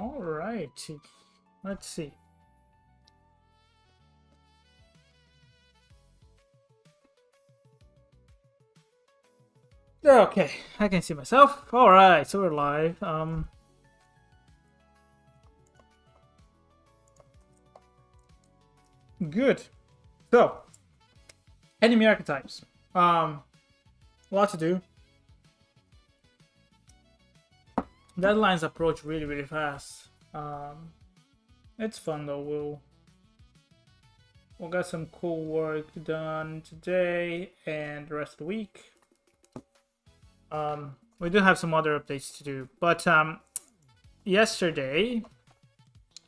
All right. Let's see. Okay, I can see myself. All right, so we're live. Good. So, enemy archetypes. A lot to do. Deadlines approach really fast. It's fun though. We'll get some cool work done today and the rest of the week. We do have some other updates to do, but yesterday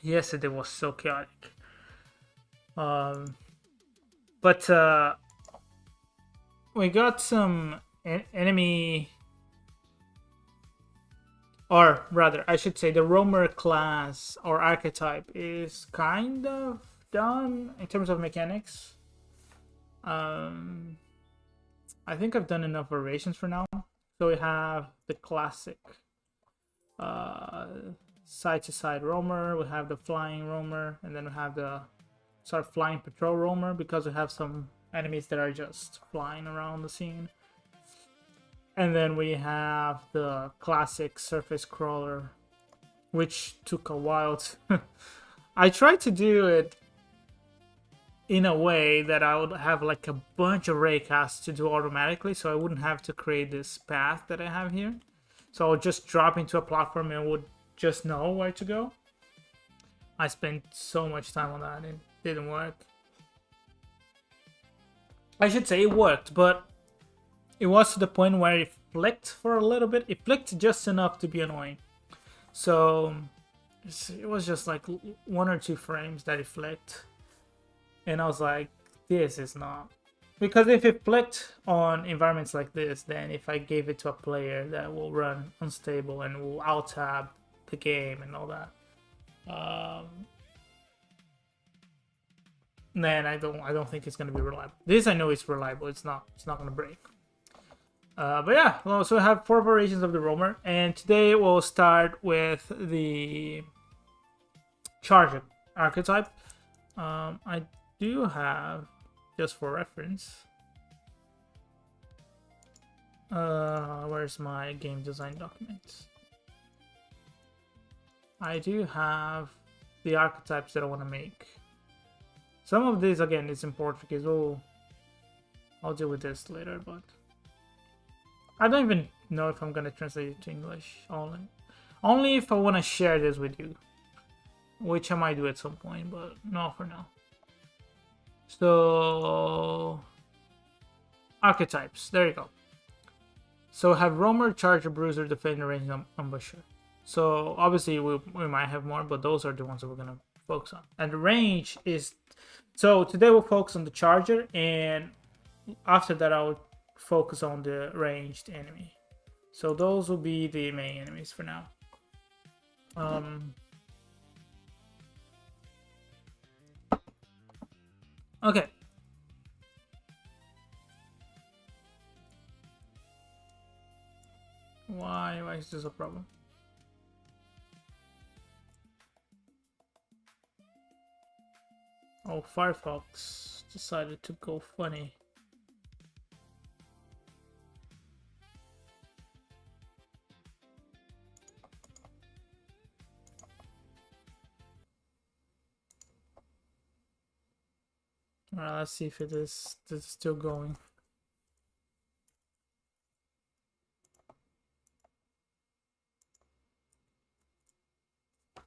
was so chaotic. But we got some enemy, or rather, I should say, the roamer class or archetype is kind of done in terms of mechanics. I think I've done enough variations for now. So we have the classic side-to-side roamer, we have the flying roamer, and then we have the sort of flying patrol roamer, because we have some enemies that are just flying around the scene. And then we have the classic surface crawler, which took a while to I tried to do it in a way that I would have like a bunch of raycasts to do automatically, so I wouldn't have to create this path that I have here. So I would just drop into a platform and would just know where to go. I spent so much time on that and it didn't work. I should say it worked, but it was to the point where it flicked for a little bit. It flicked just enough to be annoying. So it was just like 1 or 2 frames that it flicked. And I was like, this is not. Because if it flicked on environments like this, then if I gave it to a player that will run unstable and will out-tab the game and all that, then I don't think it's gonna be reliable. This I know it's reliable. It's not gonna break. But yeah, we'll also have 4 variations of the roamer, and today we'll start with the charger archetype. I do have, just for reference, where's my game design document? I do have the archetypes that I want to make. Some of these, again, is in Portuguese. I'll deal with this later, but I don't even know if I'm gonna translate it to English. Only if I want to share this with you, which I might do at some point, but not for now. So, archetypes, there you go. So have roamer, charger, bruiser, defender, range, ambusher. So obviously we might have more, but those are the ones that we're gonna focus on. And the range is, so today we'll focus on the charger, and after that I'll focus on the ranged enemy. So those will be the main enemies for now. Okay. Why is this a problem? Oh, Firefox decided to go funny. Alright, let's see if this is still going.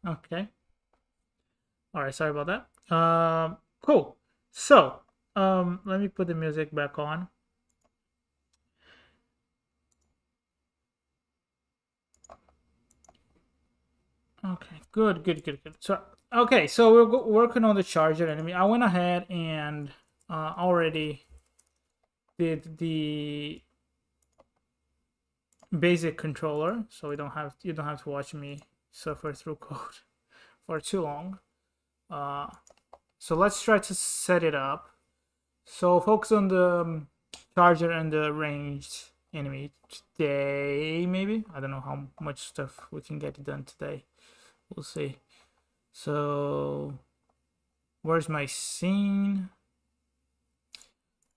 Okay. Alright, sorry about that. Cool. So, let me put the music back on. Okay, good. So, okay, so we're working on the charger enemy. I went ahead and already did the basic controller, so you don't have to watch me suffer through code for too long. So let's try to set it up. So focus on the charger and the ranged enemy today, maybe. I don't know how much stuff we can get done today. we'll see. So where's my scene?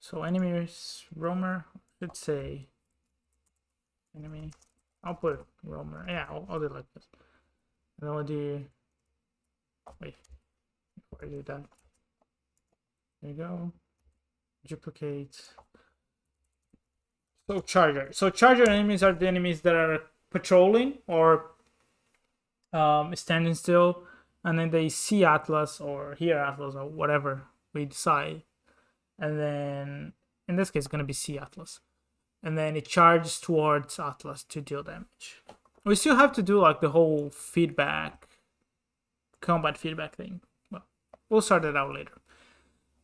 So enemies, roamer, let's say enemy. I'll put roamer. Yeah, I'll do it like this. And then we'll do, wait, before I do that, there you go. Duplicate. So charger. So charger enemies are the enemies that are patrolling or standing still, and then they see Atlas or hear Atlas or whatever we decide, and then in this case it's gonna be see Atlas, and then it charges towards Atlas to deal damage. We still have to do like the whole feedback, combat feedback thing. Well, we'll sort it out later.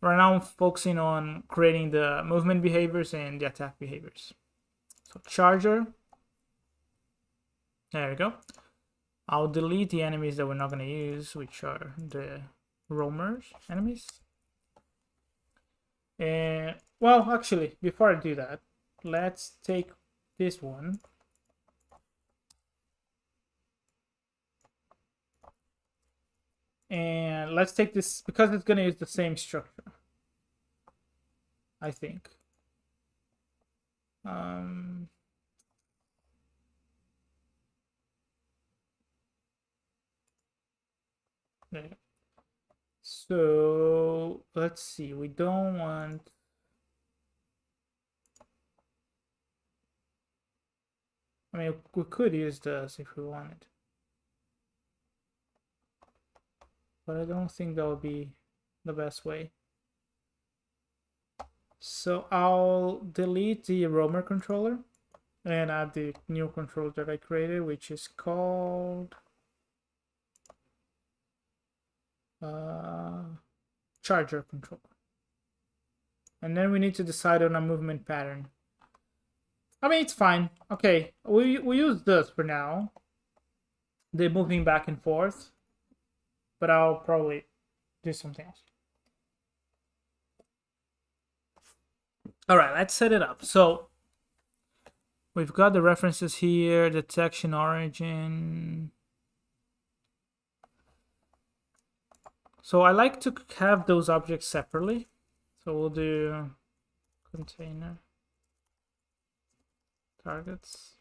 Right now I'm focusing on creating the movement behaviors and the attack behaviors. So charger, there we go. I'll delete the enemies that we're not going to use, which are the roamers enemies. And well, actually, before I do that, let's take this one. And let's take this because it's going to use the same structure, I think. There. So let's see. We don't want. I mean, we could use this if we wanted, but I don't think that would be the best way. So I'll delete the roamer controller and add the new controller that I created, which is called charger controller. And then we need to decide on a movement pattern. I mean, it's fine. Okay, we use this for now. They're moving back and forth, but I'll probably do something else. All right, let's set it up. So we've got the references here, detection, origin. So I like to have those objects separately. So we'll do container, targets.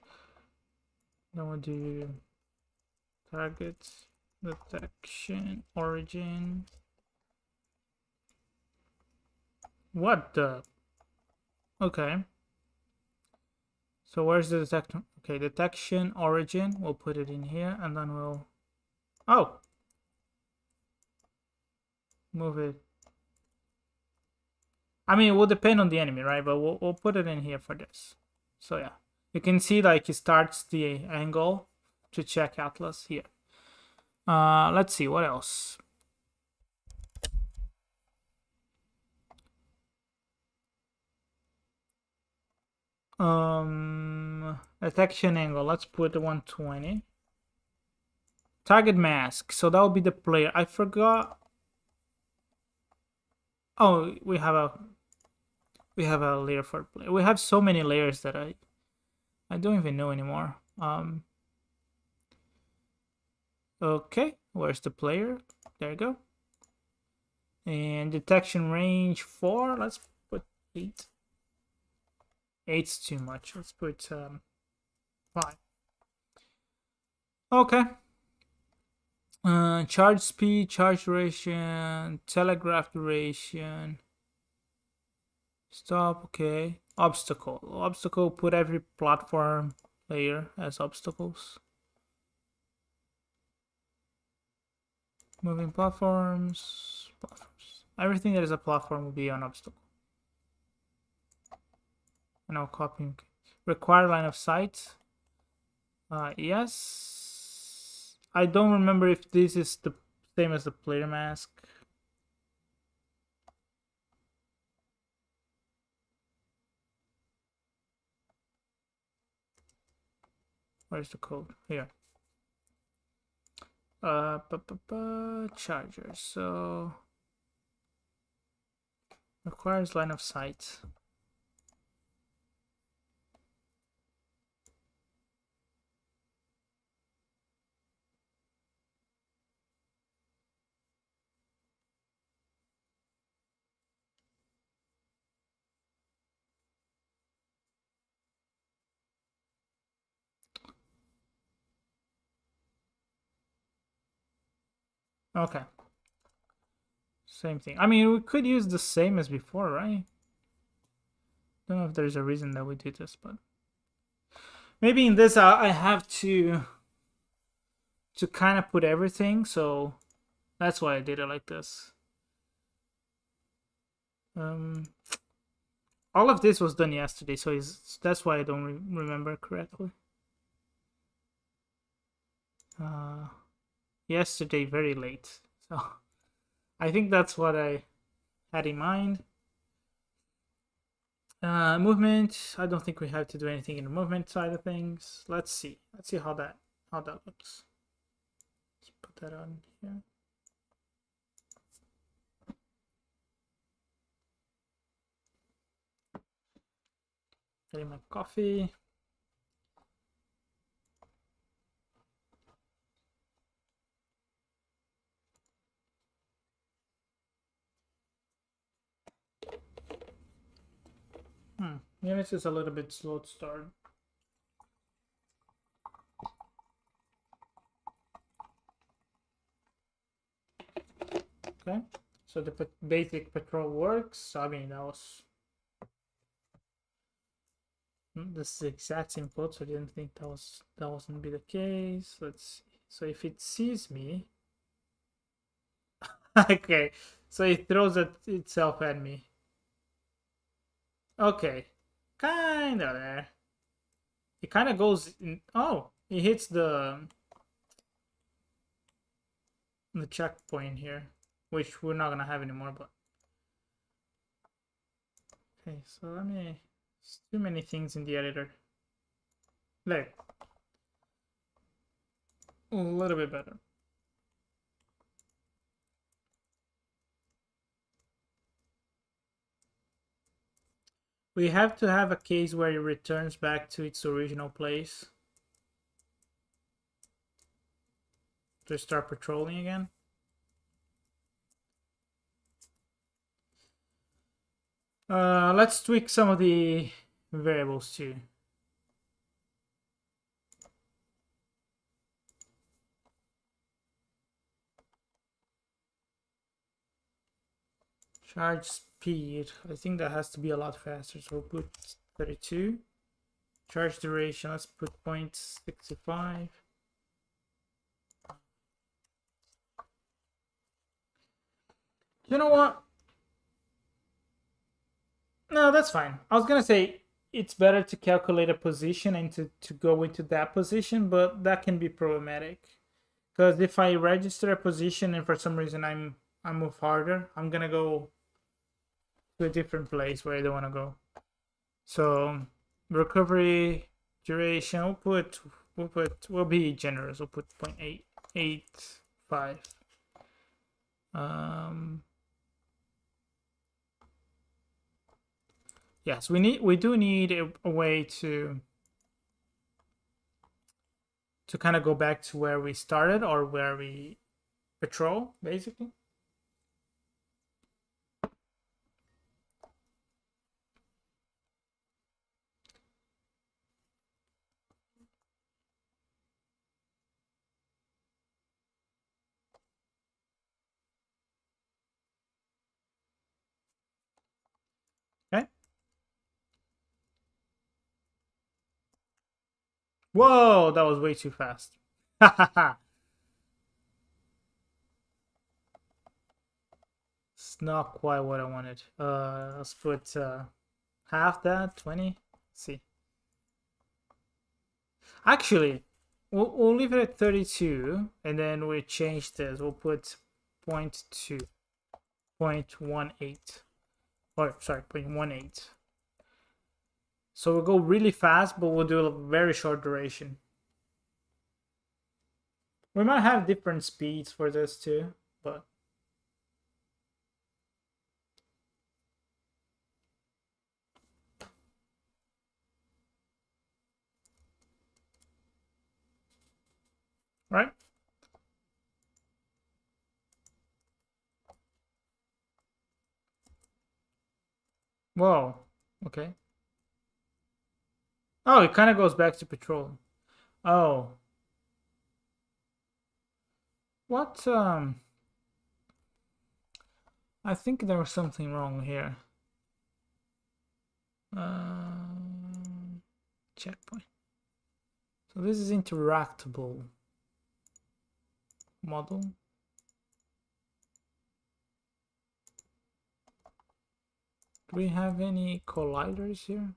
Then we'll do targets, detection, origin. What the? Okay. So where's the detection? Okay, detection, origin. We'll put it in here, and then we'll. Oh. Move it. I mean, it will depend on the enemy, right? But we'll put it in here for this. So yeah, you can see like it starts the angle to check Atlas here. Let's see what else. Detection angle. Let's put 120. Target mask. So that will be the player. I forgot. Oh, we have a layer for player. We have so many layers that I don't even know anymore. Okay, where's the player? There you go. And detection range 4. Let's put 8. 8's too much. Let's put 5. Okay. Charge speed, charge duration, telegraph duration. Stop, okay. Obstacle. Obstacle, put every platform layer as obstacles. Moving platforms. Everything that is a platform will be an obstacle. And I'll copy. Require line of sight. Yes. I don't remember if this is the same as the player mask. Where's the code? Here. Charger. So requires line of sight. Okay. Same thing. I mean, we could use the same as before, right? Don't know if there's a reason that we do this, but maybe in this I have to kind of put everything, so that's why I did it like this. All of this was done yesterday, so that's why I don't remember correctly. Yesterday, very late, so I think that's what I had in mind. Movement. I don't think we have to do anything in the movement side of things. Let's see how that looks. Let's put that on here. Getting my coffee. Yeah, this is a little bit slow to start. Okay, so the basic patrol works. I mean, that was this is the exact same code, so I didn't think that wasn't be the case. Let's see. So if it sees me, okay, so it throws itself at me. Okay, kinda there. It kind of goes in. Oh, it hits the checkpoint here, which we're not gonna have anymore. But okay, so let me. There's too many things in the editor. There. A little bit better. We have to have a case where it returns back to its original place to start patrolling again. Let's tweak some of the variables too. Charge speed. I think that has to be a lot faster. So we'll put 32. Charge duration. Let's put 0.65. You know what? No, that's fine. I was gonna say it's better to calculate a position and to go into that position, but that can be problematic. Because if I register a position and for some reason I move harder, I'm gonna go to a different place where I don't want to go. So recovery duration, we'll be generous. We'll put 0.885. Yes, we do need a way to kind of go back to where we started or where we patrol, basically. Okay. Whoa, that was way too fast. It's not quite what I wanted. Let's put half that, 20. Let's see. Actually, we'll leave it at 32, and then we change this. We'll put 0.2, 0.18. Or, sorry, 0.18. So we'll go really fast, but we'll do a very short duration. We might have different speeds for this too, but... Right? Whoa. Okay. Oh, it kind of goes back to patrol. Oh. What, I think there was something wrong here. Checkpoint. So this is interactable model. Do we have any colliders here?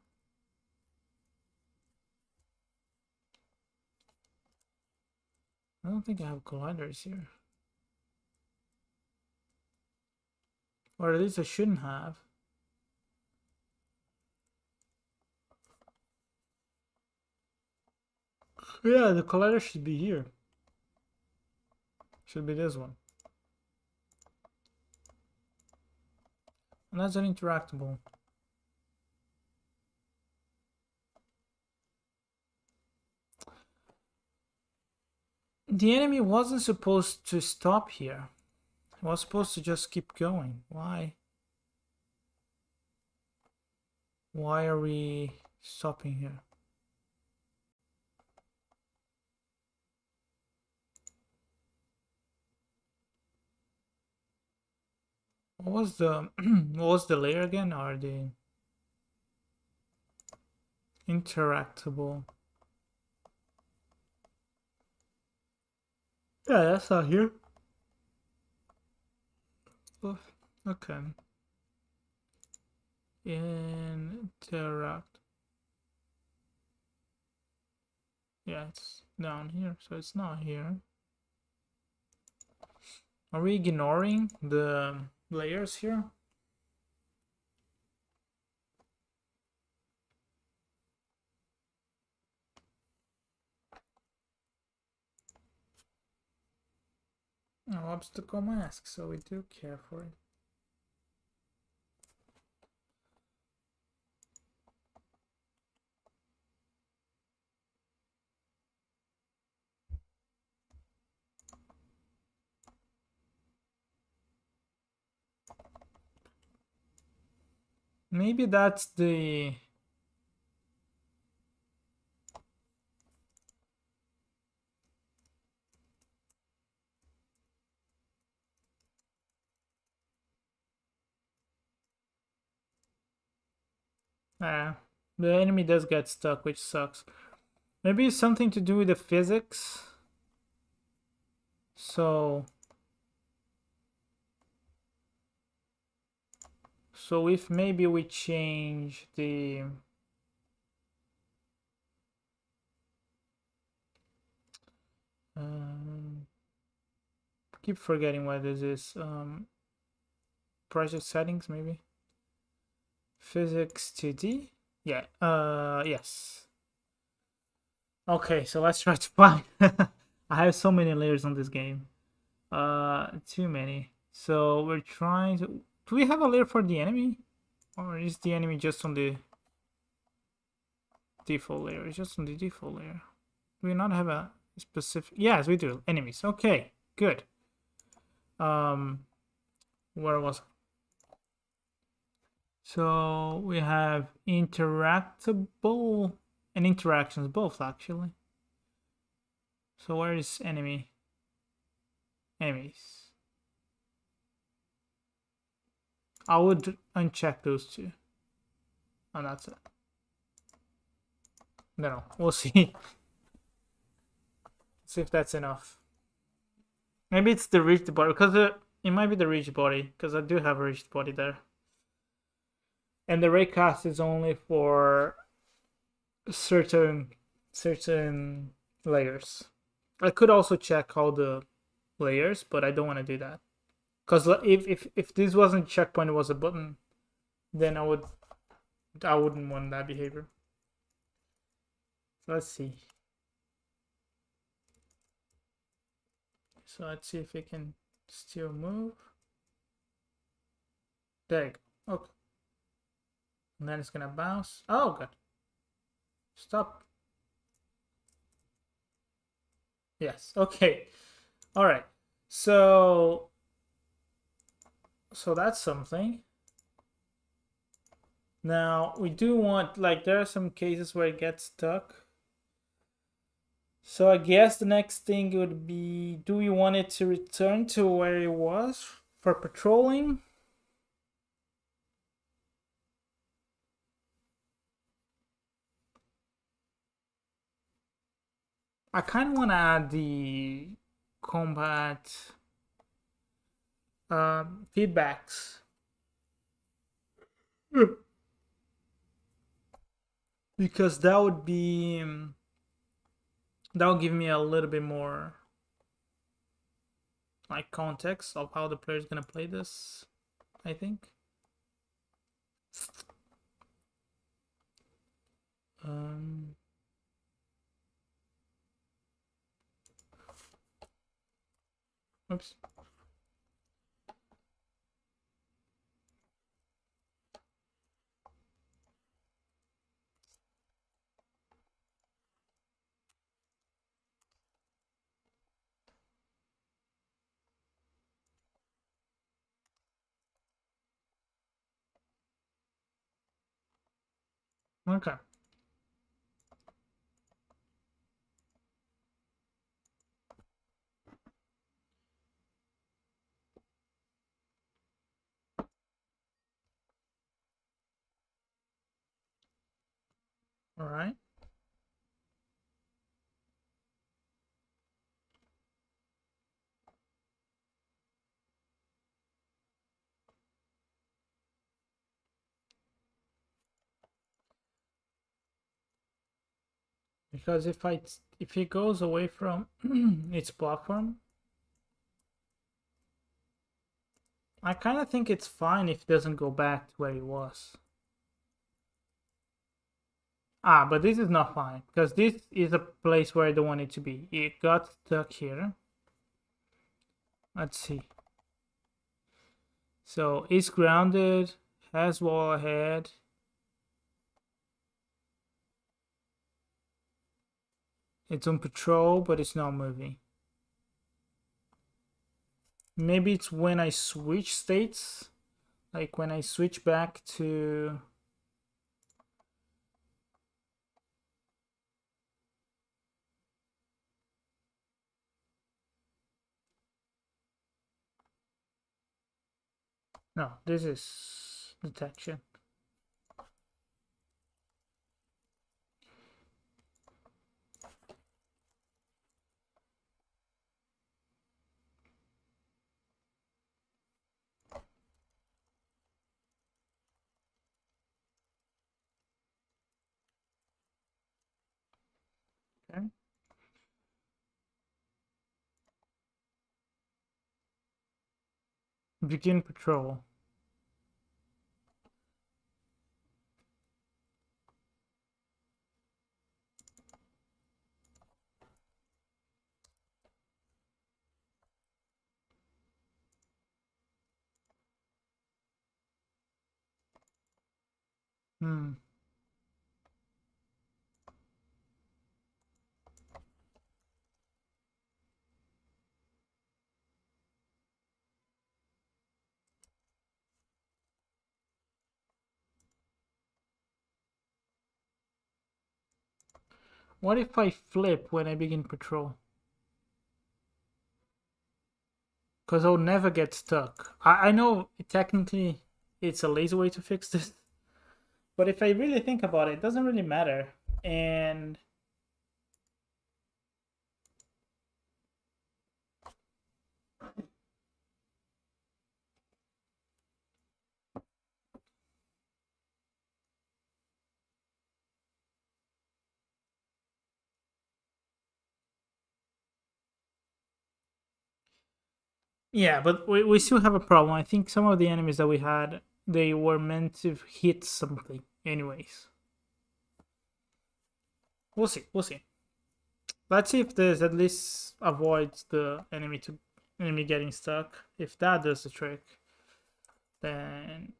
I don't think I have colliders here. Or at least I shouldn't have. Yeah, the collider should be here. Should be this one. And that's an interactable. The enemy wasn't supposed to stop here. It was supposed to just keep going. Why? Why are we stopping here? What was the what was the layer again? Are the interactable? Yeah, that's not here. Oh, okay. Interact. Yeah, it's down here, so it's not here. Are we ignoring the layers here? Oh, obstacle mask, so we do care for it. Maybe that's the... the enemy does get stuck, which sucks. Maybe it's something to do with the physics. So if maybe we change the... keep forgetting what this is. Project settings, maybe. Physics 2D? Yeah, yes. Okay, so let's try to find... I have so many layers on this game. Too many. So we're trying to... Do we have a layer for the enemy? Or is the enemy just on the default layer? It's just on the default layer. Do we not have a specific... Yes, we do. Enemies. Okay, good. Where was... So we have interactable and interactions, both actually. So where is enemy? Enemies. I would uncheck those two. And that's it. No, we'll see. See if that's enough. Maybe it's the rigid body, because it might be the rigid body, because I do have a rigid body there. And the raycast is only for certain layers. I could also check all the layers, but I don't want to do that. Because if this wasn't checkpoint, it was a button, then I wouldn't want that behavior. So let's see. So let's see if it can still move. There you go. Okay. And then it's gonna bounce. Oh, good. Stop. Yes. Okay. All right. So that's something. Now we do want, like, there are some cases where it gets stuck. So I guess the next thing would be, do we want it to return to where it was for patrolling? I kind of want to add the combat feedbacks. Because that would be that would give me a little bit more like context of how the player is gonna play this, I think. Oops. Okay. All right. Because if it goes away from its platform, I kind of think it's fine if it doesn't go back to where it was. Ah, but this is not fine because this is a place where I don't want it to be. It got stuck here. Let's see. So it's grounded, has wall ahead. It's on patrol, but it's not moving. Maybe it's when I switch states, like when I switch back to... No, this is detection. Okay. Begin patrol. What if I flip when I begin patrol? Because I'll never get stuck. I know technically it's a lazy way to fix this, but if I really think about it, it doesn't really matter. And yeah, but we still have a problem. I think some of the enemies that we had, they were meant to hit something anyways. We'll see. We'll see. Let's see if this at least avoids the enemy getting stuck. If that does the trick, then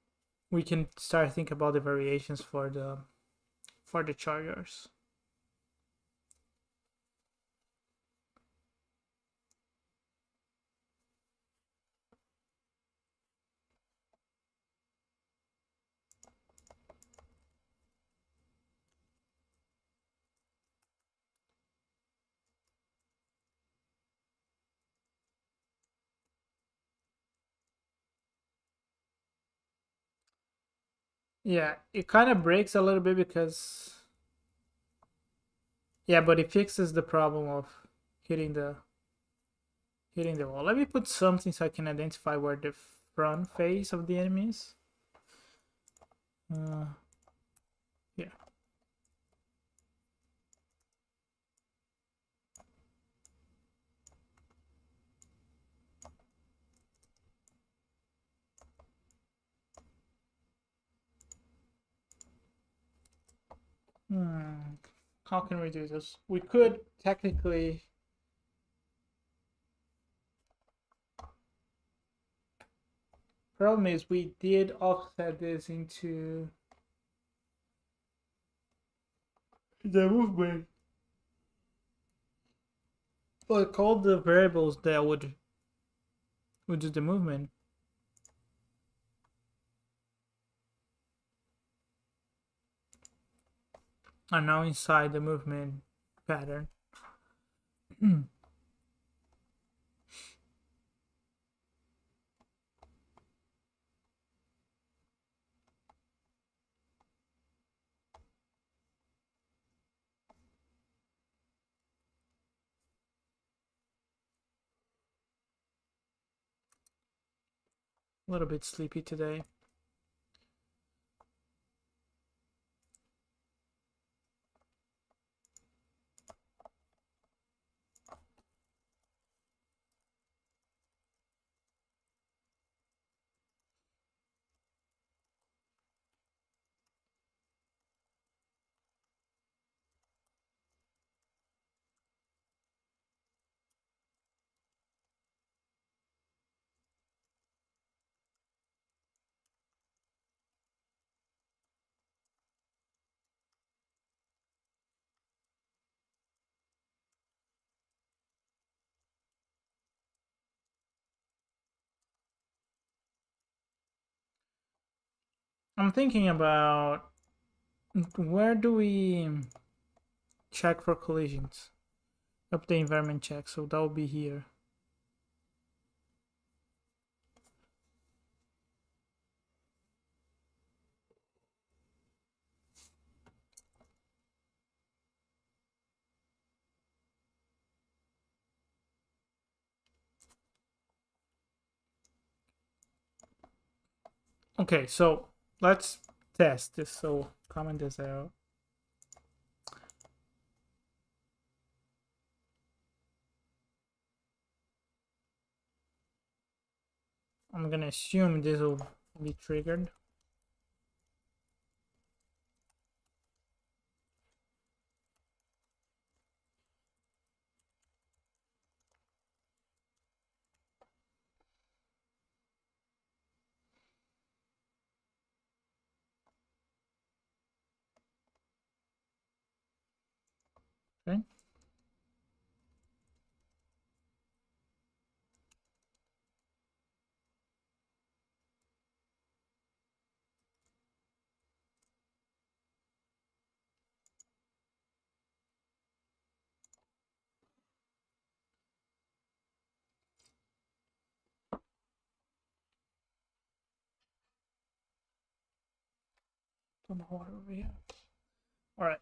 we can start thinking about the variations for the chargers. Yeah, it kind of breaks a little bit because Yeah, but it fixes the problem of hitting the wall. Let me put something so I can identify where the front face of the enemy is. Yeah. How can we do this? We could technically. Problem is, we did offset this into the movement. Like all the variables that would do the movement are now inside the movement pattern. A little bit sleepy today. I'm thinking about where do we check for collisions? Up the environment check, so that will be here. Okay, so let's test this. So comment this out. I'm gonna assume this will be triggered. Okay. Don't know what over here. All right.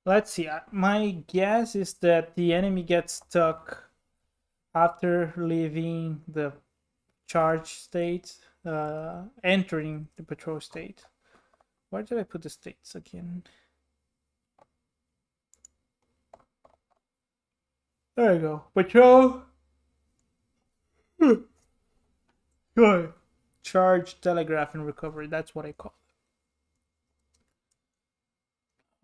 Let's see. My guess is that the enemy gets stuck after leaving the charge state, entering the patrol state. Where did I put the states again? There you go. Patrol. Good. Charge, telegraph, and recovery. That's what I call it.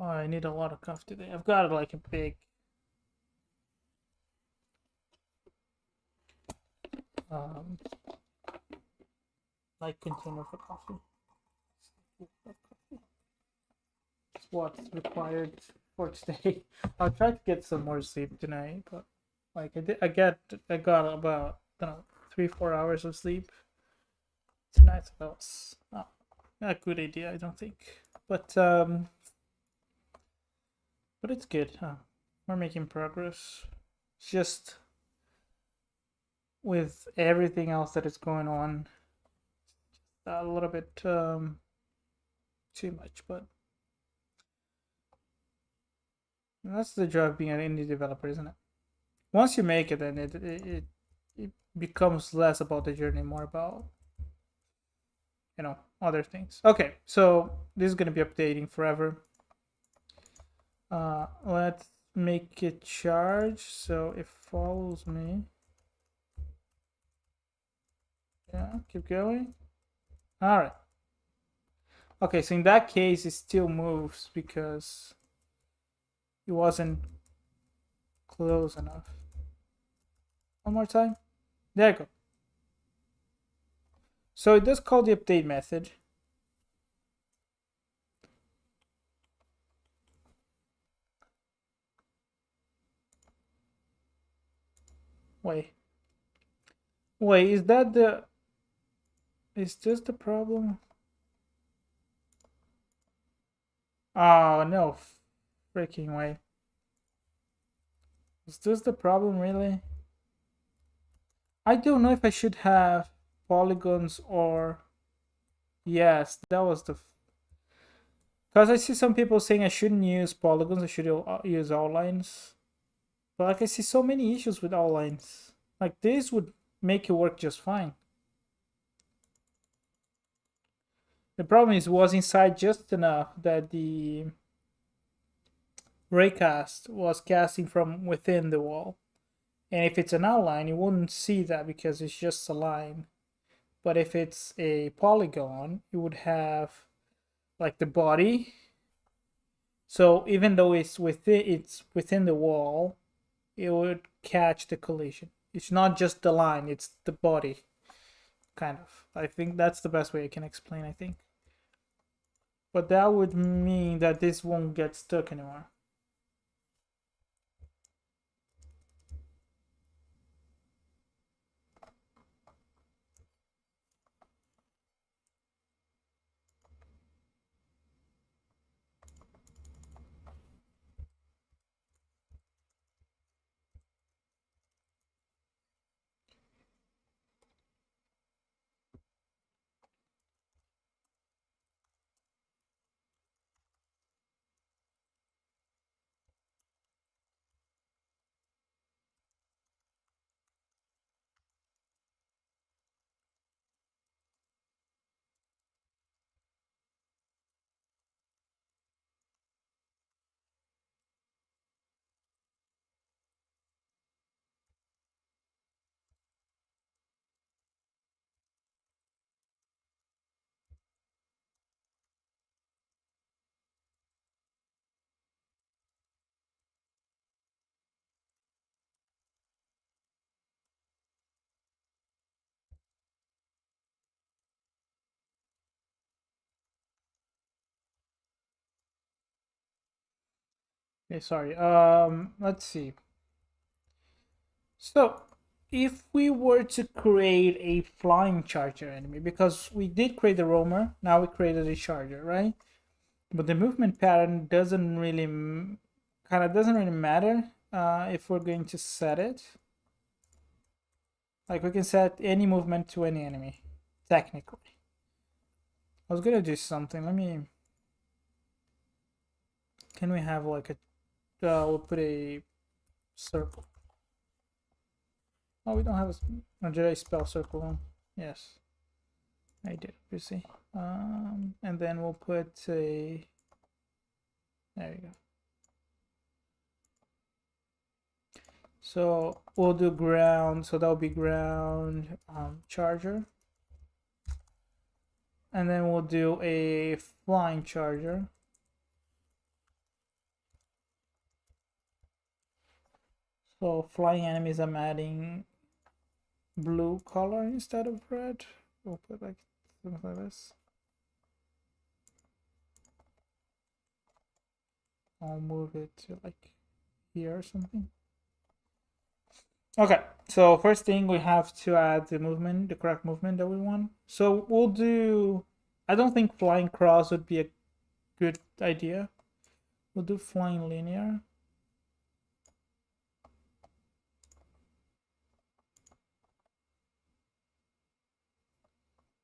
Oh, I need a lot of cuff today. I've got like a big like container for coffee. It's what's required for today. I'll try to get some more sleep tonight, but like I got about, I don't know, 3-4 hours of sleep tonight. So that was not a good idea, I don't think. But it's good. We're making progress. It's just with everything else that is going on, a little bit too much, but That's the joy of being an indie developer, isn't it? Once you make it, then it becomes less about the journey, more about, you know, other things. Okay, so this is gonna be updating forever. Let's make it charge so it follows me. Yeah, keep going. All right. Okay, so in that case, it still moves because it wasn't close enough. One more time. There you go. So it does call the update method. Wait. Wait, is that the... Is this the problem? Oh, no. Freaking way. Is this the problem, really? I don't know if I should have polygons or... Yes, that was the... Because I see some people saying I shouldn't use polygons, I should use outlines. But like I see so many issues with outlines. Like this would make it work just fine. The problem is it was inside just enough that the raycast was casting from within the wall. And if it's an outline, you wouldn't see that because it's just a line. But if it's a polygon, you would have like the body. So even though it's within the wall, it would catch the collision. It's not just the line, it's the body. Kind of. I think that's the best way I can explain, I think. But that would mean that this won't get stuck anymore. Okay, sorry. Let's see. So, if we were to create a flying charger enemy, because we did create the roamer, now we created a charger, right? But the movement pattern doesn't really, kind of doesn't really matter if we're going to set it. Like we can set any movement to any enemy, technically. I was gonna do something. Let me. Can we have like a? We'll put a circle. Oh, we don't have a. Oh, did I spell circle on? Yes, I did. You see. And then we'll put a. There you go. So we'll do ground. So that'll be ground charger. And then we'll do a flying charger. So flying enemies, I'm adding blue color instead of red. We'll put like something like this. I'll move it to like here or something. Okay, so first thing we have to add the movement, the correct movement that we want. So we'll do, I don't think flying cross would be a good idea. We'll do flying linear.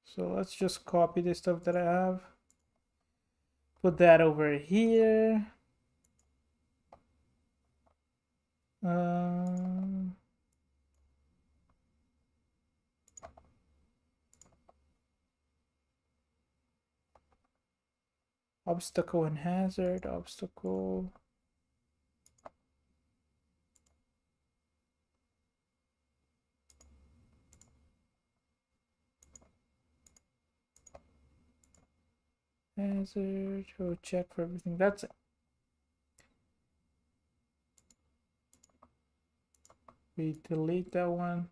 So let's just copy the stuff that I have. Put that over here. Obstacle and hazard, obstacle. Hazard, we'll check for everything. That's it. We delete that one.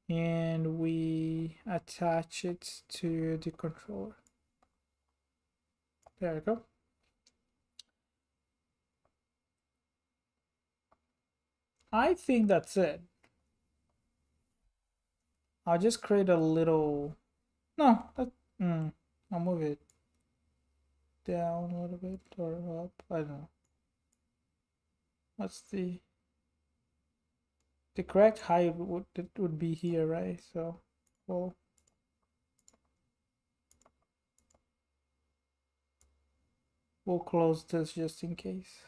And we attach it to the controller. There we go. I think that's it. I'll just create a little. No, that. I'll move it down a little bit or up. I don't know. What's the correct height would be here, right? So we'll close this just in case.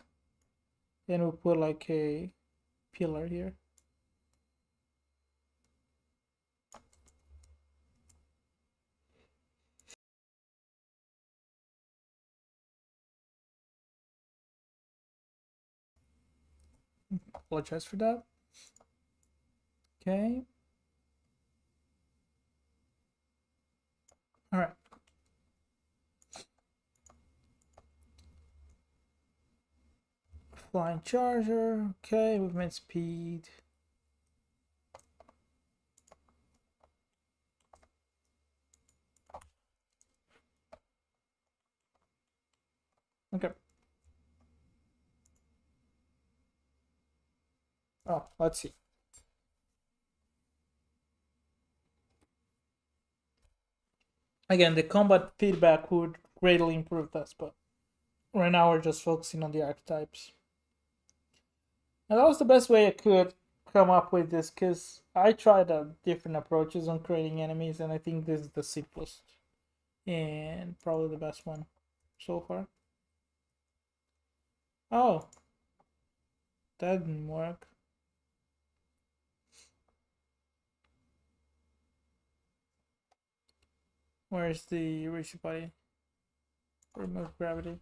Then we'll put like a pillar here. Apologize for that. Okay. All right. Flying charger. Okay, movement speed. Okay. Oh, let's see. Again, the combat feedback would greatly improve this, but right now we're just focusing on the archetypes. And that was the best way I could come up with this, because I tried different approaches on creating enemies, and I think this is the simplest and probably the best one so far. Oh, that didn't work. Where's the Rishi body? Remove gravity.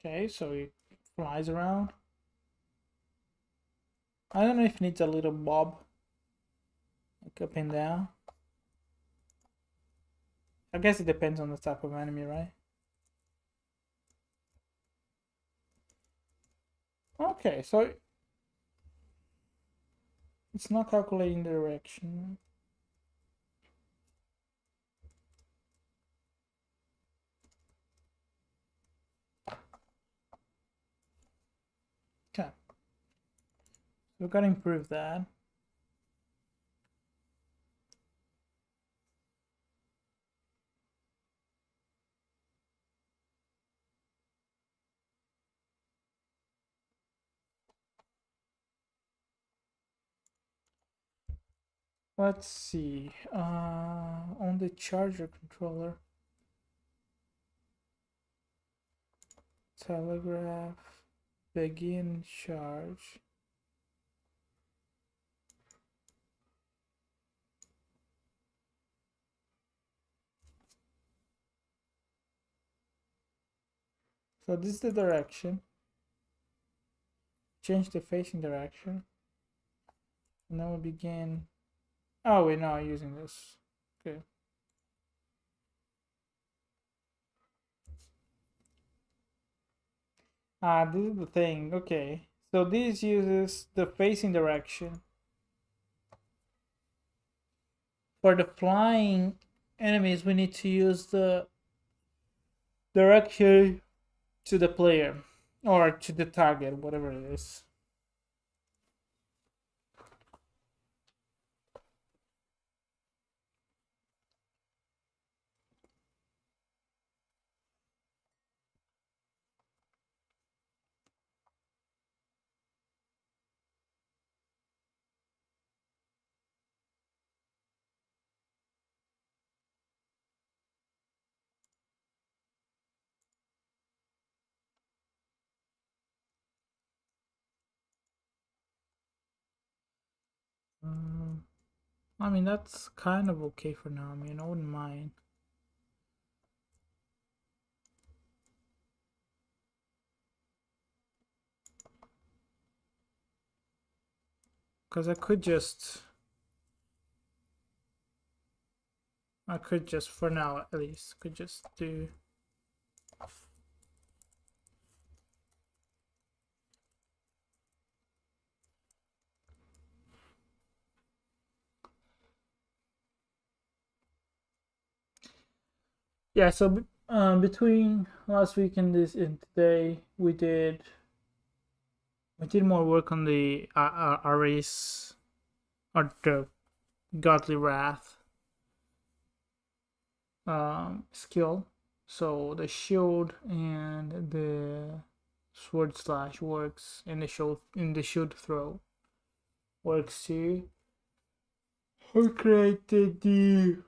Okay, so he flies around. I don't know if it needs a little bob, like up and down. I guess it depends on the type of enemy, right? Okay, so it's not calculating the direction. Okay. So we gotta improve that. Let's see. On the charger controller. Telegraph. Begin charge. So this is the direction. Change the facing direction. And then we begin. Oh, we're not using this. Okay. This is the thing. Okay. So this uses the facing direction. For the flying enemies, we need to use the direction to the player or to the target, whatever it is. I mean, that's kind of okay for now. I mean, I wouldn't mind. Because I could just, for now at least, could just do. Yeah, so between last week and today, we did more work on the Ares, or the Godly Wrath skill. So the shield and the sword slash works, and the shield throw works too. We created the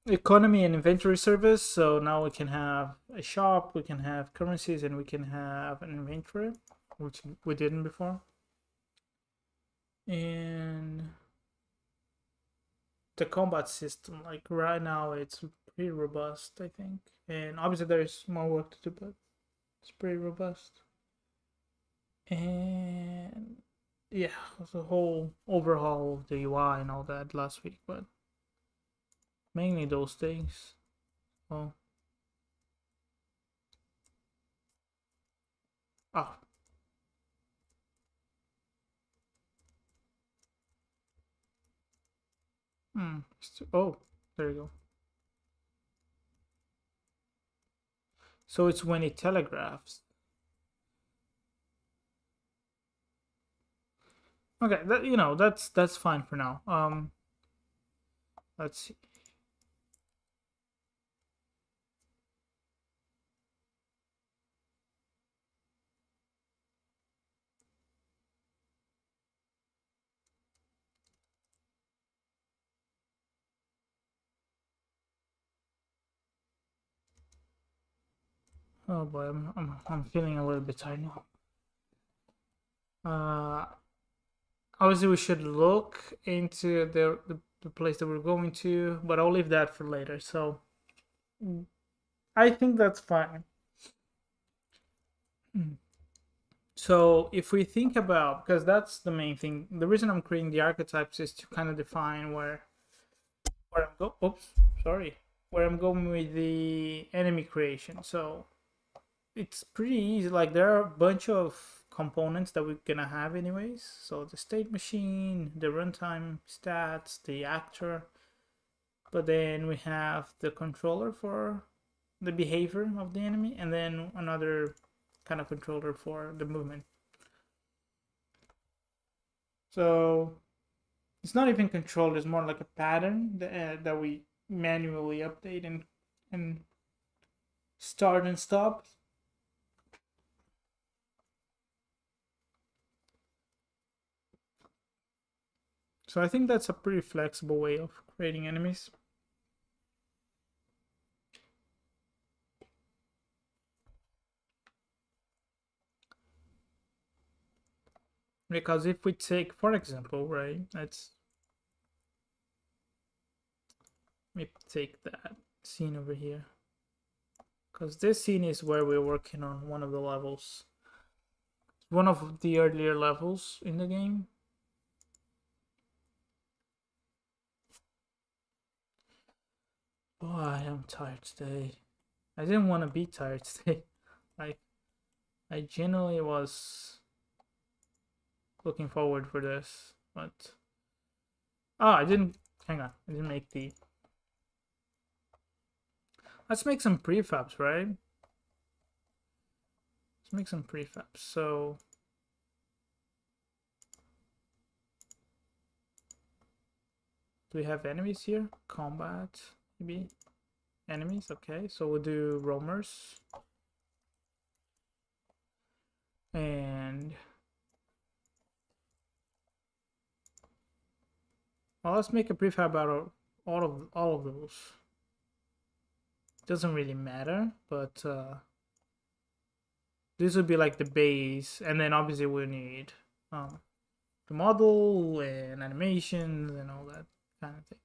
economy and inventory service, so now we can have a shop, we can have currencies, and we can have an inventory, which we didn't before. And the combat system, like right now, it's pretty robust, I think. And obviously there's more work to do, but it's pretty robust. And yeah, it was a whole overhaul of the UI and all that last week, but mainly those things. Oh. Ah. Oh, there you go. So it's when it telegraphs. Okay, that's fine for now. Let's see. Oh boy, I'm feeling a little bit tired now. Obviously we should look into the place that we're going to, but I'll leave that for later. So I think that's fine. So if we think about, because that's the main thing, the reason I'm creating the archetypes is to kind of define where I'm where I'm going with the enemy creation. So it's pretty easy. Like there are a bunch of components that we're gonna have anyways. So the state machine, the runtime stats, the actor, but then we have the controller for the behavior of the enemy, and then another kind of controller for the movement. So it's not even controlled, it's more like a pattern that we manually update and start and stop. So I think that's a pretty flexible way of creating enemies. Because if we take, for example, right, let me take that scene over here. Because this scene is where we're working on one of the levels. One of the earlier levels in the game. Boy, I am tired today. I didn't want to be tired today. I genuinely was looking forward for this, but I didn't. Hang on, I didn't make the. Let's make some prefabs, right? Let's make some prefabs. So do we have enemies here? Combat, maybe. Enemies, okay. So we'll do roamers. And well, let's make a prefab out of all of those. Doesn't really matter, but this would be like the base, and then obviously we need the model and animations and all that kind of thing.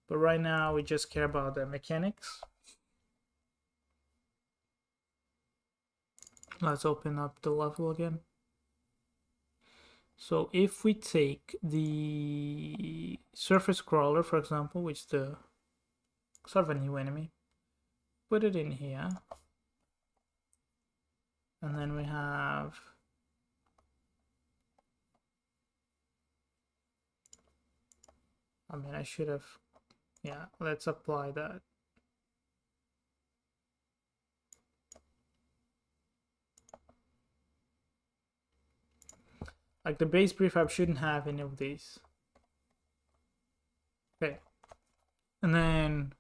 But right now we just care about the mechanics. Let's open up the level again. So if we take the surface crawler, for example, which is the sort of a new enemy, put it in here. And then we have I should have, yeah, let's apply that. Like the base prefab shouldn't have any of these. Okay. And then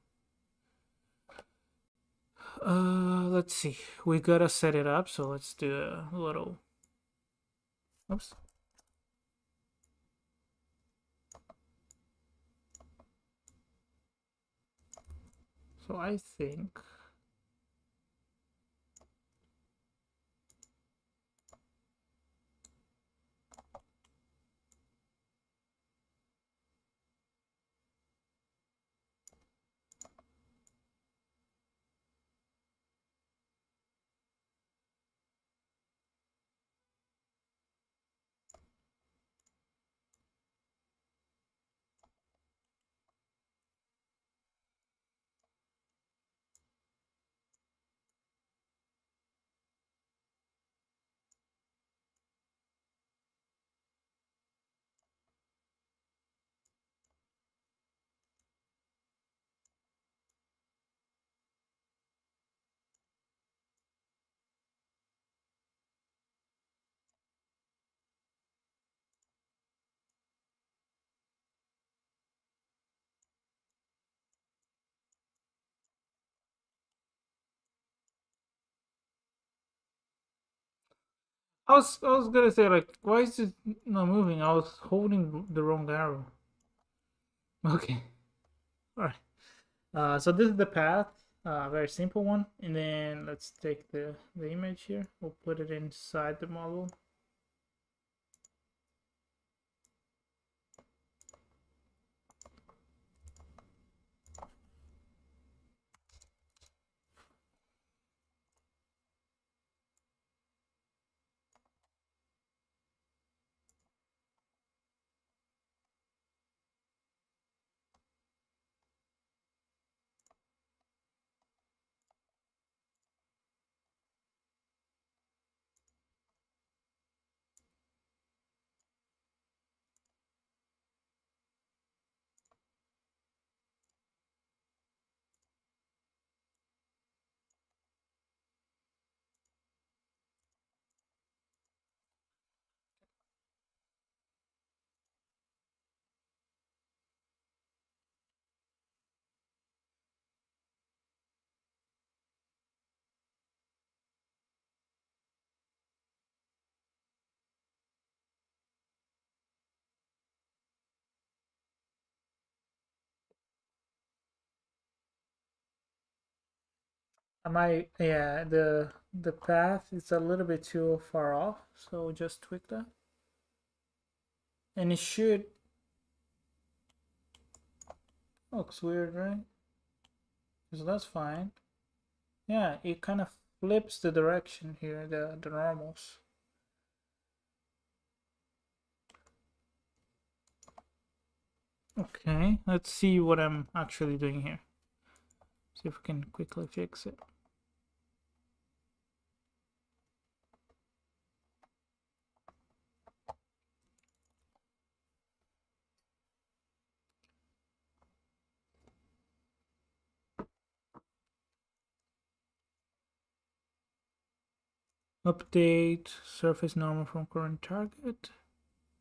let's see. We gotta set it up, so let's do a little oops. So I think I was gonna say, like, why is it not moving? I was holding the wrong arrow. Okay. Alright. So this is the path. Very simple one. And then let's take the image here. We'll put it inside the model. Yeah, the path is a little bit too far off, so just tweak that. And it should looks weird, right? So that's fine. Yeah, it kind of flips the direction here, the normals. Okay, let's see what I'm actually doing here. See if we can quickly fix it. Update surface normal from current target.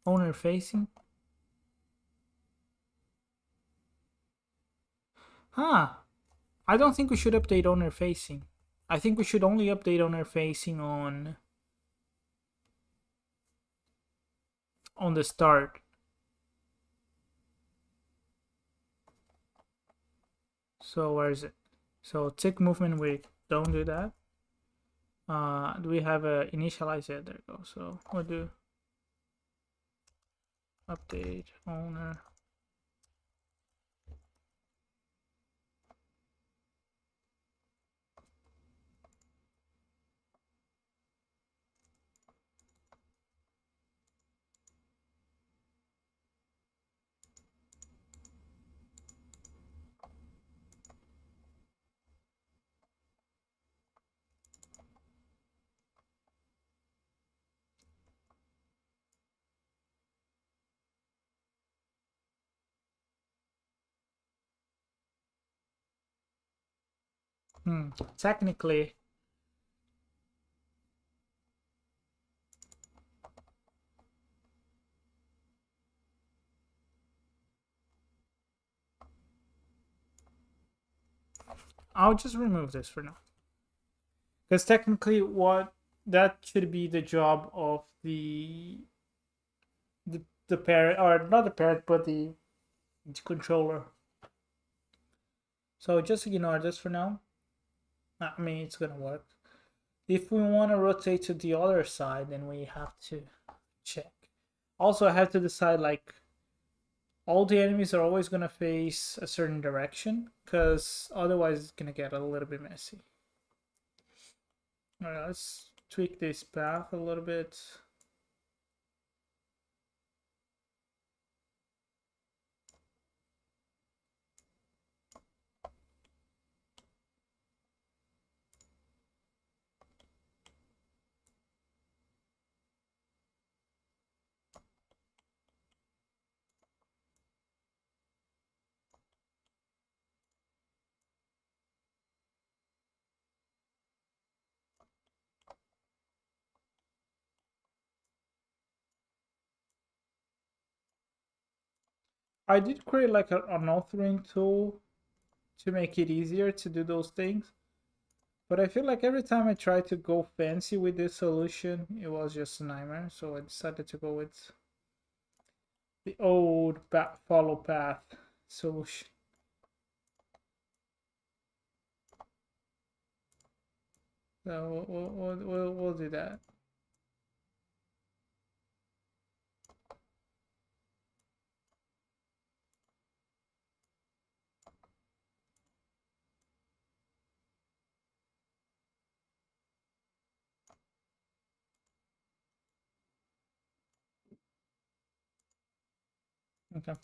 Owner facing. Huh. I don't think we should update owner facing. I think we should only update owner facing on the start. So where is it? So tick movement, we don't do that. Do we have a initialize it? There we go. So we'll do update owner Technically, I'll just remove this for now. Because technically, what that should be the job of the parent, or not the parent, but the controller. So just ignore this for now. I mean, it's gonna work. If we want to rotate to the other side, then we have to check. Also, I have to decide, like, all the enemies are always gonna face a certain direction, because otherwise it's gonna get a little bit messy. Alright, let's tweak this path a little bit. I did create like an authoring tool to make it easier to do those things. But I feel like every time I try to go fancy with this solution, it was just a nightmare. So I decided to go with the old follow path solution. So we'll do that. Okay.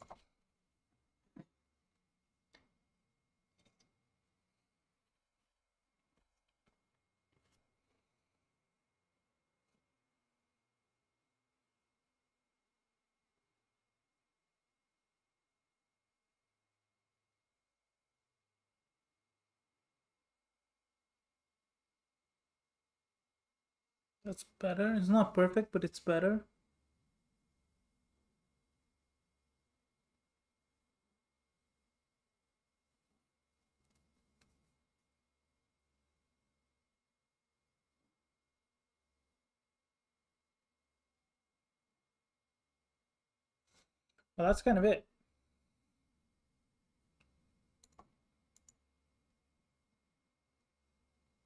That's better. It's not perfect, but it's better. Well, that's kind of it.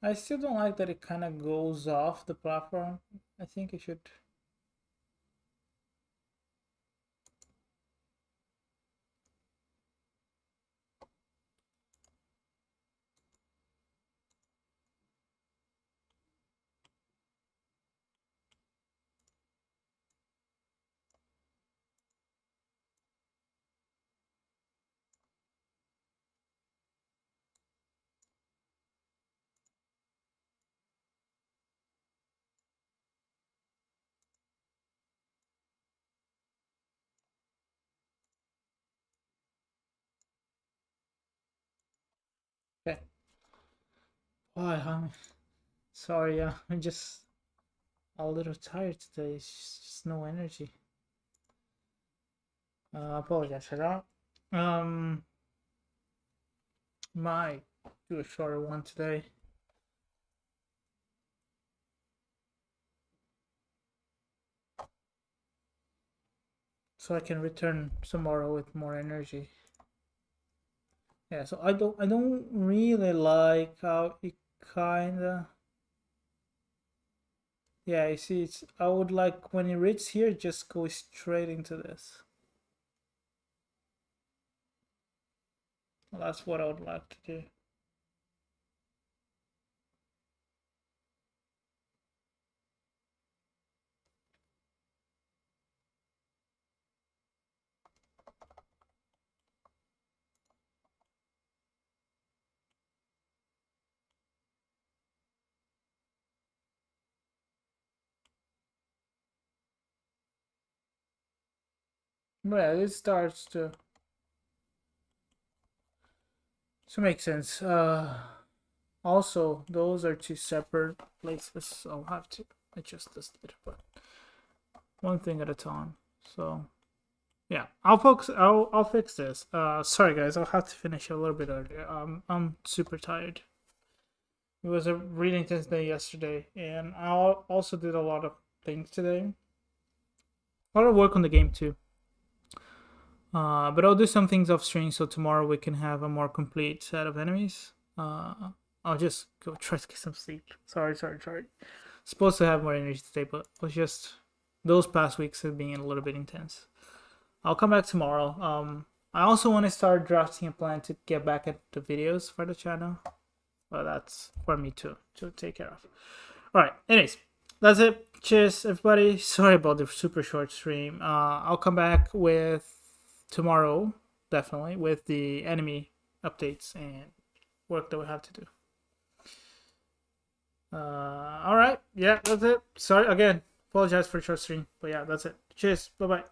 I still don't like that it kind of goes off the platform. I think it should. Okay. Oh, I'm sorry. I'm just a little tired today. It's just no energy. I apologize for that. Might do a shorter one today. So I can return tomorrow with more energy. Yeah, so I don't really like how it kinda. Yeah, you see, it's I would like when it reaches here, just go straight into this. Well, that's what I would like to do. But yeah, it starts to make sense. Also, those are two separate places, so I'll have to adjust this later, but one thing at a time. So yeah, I'll fix this. Sorry guys, I'll have to finish a little bit earlier. I'm super tired. It was a really intense day yesterday, and I also did a lot of things today. A lot of work on the game too. But I'll do some things off stream, so tomorrow we can have a more complete set of enemies. I'll just go try to get some sleep. Sorry. Supposed to have more energy today, but it was just those past weeks have been a little bit intense. I'll come back tomorrow. I also want to start drafting a plan to get back at the videos for the channel. But that's for me to take care of. Alright, anyways, that's it. Cheers, everybody. Sorry about the super short stream. I'll come back with tomorrow, definitely, with the enemy updates and work that we have to do. Alright, yeah, that's it. Sorry again. Apologize for the short stream. But yeah, that's it. Cheers. Bye-bye.